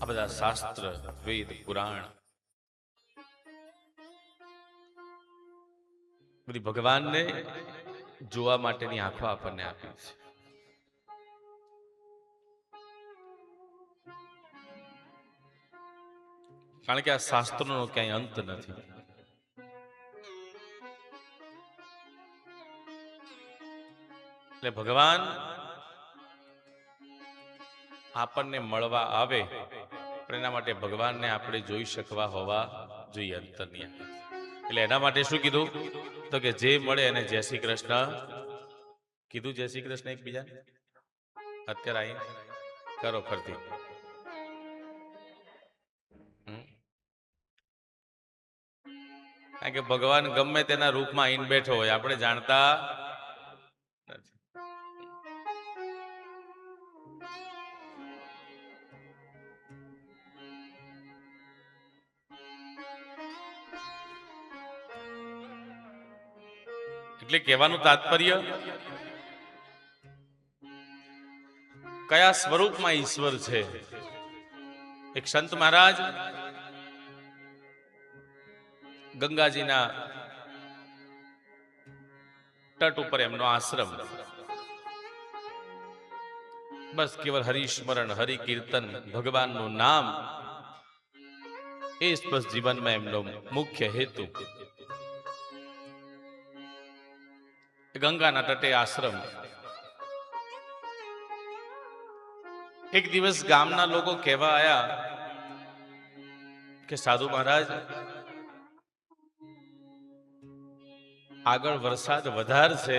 આ બધા શાસ્ત્ર, વેદ, પુરાણ બધી ભગવાનને જોવા માટેની આંખો આપણને આપી છે. કારણ કે આ શાસ્ત્રનો ક્યાંય અંત નથી. એટલે ભગવાન આપણને મળવા આવે પણ એના માટે ભગવાનને આપણે જોઈ શકવા હોવા જોઈએ અંતરની. એટલે એના માટે શું કીધું? તો કે જે મળે એને જય શ્રી કૃષ્ણ કીધું. જય શ્રી કૃષ્ણ એકબીજા અત્યારે અહીં કરો ફરતી. કારણ કે ભગવાન ગમે તેના રૂપમાં આવીને બેઠો હોય, આપણે જાણતા નથી. એટલે કહેવાનું તાત્પર્ય, કયા સ્વરૂપમાં ઈશ્વર છે. એક સંત મહારાજ ગંગાજીના તટ ઉપર એમનો આશ્રમ, બસ કેવળ હરિસ્મરણ, હરિ કીર્તન, ભગવાનનું નામ એ જ બસ જીવનમાં એમનો મુખ્ય હેતુ. ગંગાના તટે આશ્રમ. એક દિવસ ગામના લોકો કહેવા આયા કે સાધુ મહારાજ, આગળ વરસાદ વધારે છે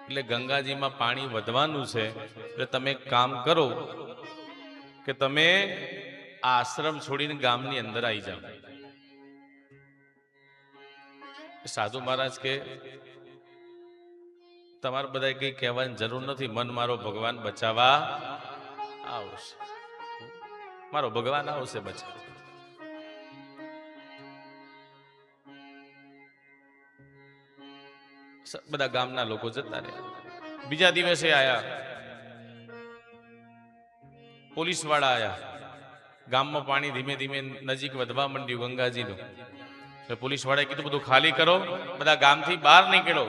એટલે ગંગાજીમાં પાણી વધવાનું છે, એટલે તમે એક કામ કરો કે તમે આ આશ્રમ છોડીને ગામની અંદર આવી જાઓ. સાધુ મહારાજ કે તમારે બધા કઈ કહેવાની જરૂર નથી, મન મારો ભગવાન બચાવવા આવશે. મારો ભગવાન આવશે બચાવવા. બધા ગામના લોકો જતા રહ્યા. બીજા દિવસે આયા પોલીસ વાળા આયા. ગામમાં પાણી ધીમે ધીમે નજીક વધવા માંડ્યું ગંગાજીનું. પોલીસ વાળાએ કીધું બધું ખાલી કરો, બધા ગામથી બહાર નીકળો.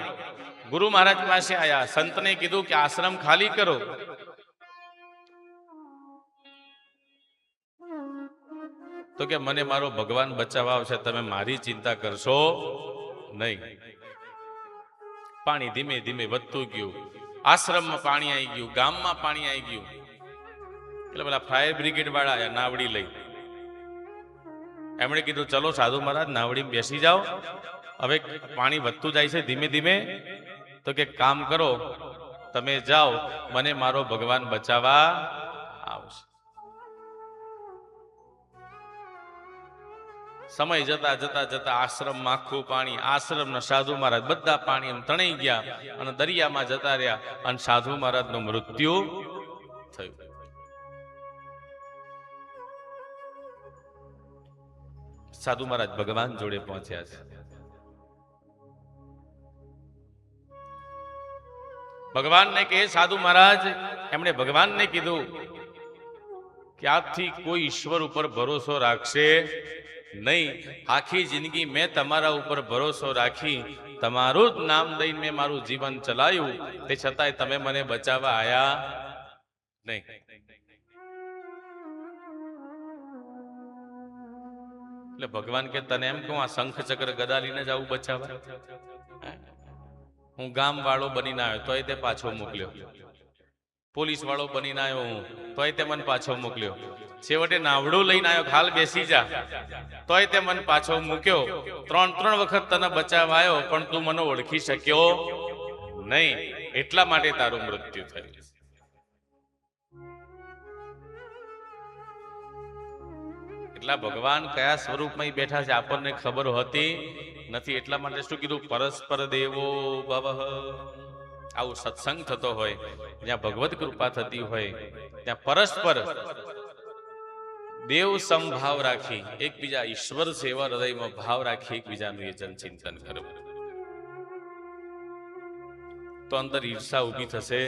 ગુરુ મહારાજ પાસે આયા, સંતને કીધું કે આશ્રમ ખાલી કરો. તો કે મને મારો ભગવાન બચાવવા આવશે, તમે મારી ચિંતા કરશો નહીં. પાણી ધીમે ધીમે વધતું ગયું. આશ્રમમાં પાણી આવી ગયું, ગામમાં પાણી આવી ગયું. એટલે પેલા ફાયર બ્રિગેડ વાળા આયા નાવડી લઈ. એમણે કીધું ચલો સાધુ મહારાજ નાવડી બેસી જાઓ, હવે પાણી વધતું જાય છે ધીમે ધીમે. તો કે કામ કરો, તમે જાઓ, મને મારો ભગવાન બચાવવા આવશે. સમય જતા જતા જતા આશ્રમમાં આખું પાણી, આશ્રમના સાધુ મહારાજ બધા પાણી એમ તણાઈ ગયા અને દરિયામાં જતા રહ્યા અને સાધુ મહારાજનું મૃત્યુ થયું. સાધુ મહારાજ ભગવાન જોડે પહોંચ્યા છે. ભગવાનને કે સાધુ મહારાજ, એમણે ભગવાનને કીધું કે આજથી કોઈ ઈશ્વર ઉપર ભરોસો રાખશે નહીં. આખી જિંદગી મેં તમારા ઉપર ભરોસો રાખી, તમારું જ નામ દઈને મેં મારું જીવન ચલાવ્યું, તે છતાંય તમે મને બચાવવા આયા નહીં. એટલે ભગવાન કે તને એમ કહું, આ શંખ ચક્ર ગદા લઈને જ આવું બચાવવા? હું ગામ વાળો બનીને આવ્યો તોય તે પાછો મોકલ્યો, પોલીસ વાળો બનીને આવ્યો હું તોય તે મને પાછો મોકલ્યો, છેવટે નાવડું લઈને આવ્યો, ખાલ બેસી જા તોય તે મને પાછો મૂક્યો. 3 વખત તને બચાવવા આવ્યો પણ તું મને ઓળખી શક્યો નહીં, એટલા માટે તારું મૃત્યુ થયું. એટલા ભગવાન કયા સ્વરૂપમાં બેઠા છે આપણને ખબર હોતી નથી. એટલા માટે શું કીધું? પરસ્પર દેવો ભવઃ. આવું સત્સંગ થતો હોય, જ્યાં ભગવત કૃપા થતી હોય, ત્યાં પરસ્પર દેવ સમભાવ રાખી, એકબીજા ઈશ્વર સેવા હૃદયમાં ભાવ રાખી એકબીજાનું એ ચિંતન કરવું, તો અંદર ઈર્ષા ઊભી થશે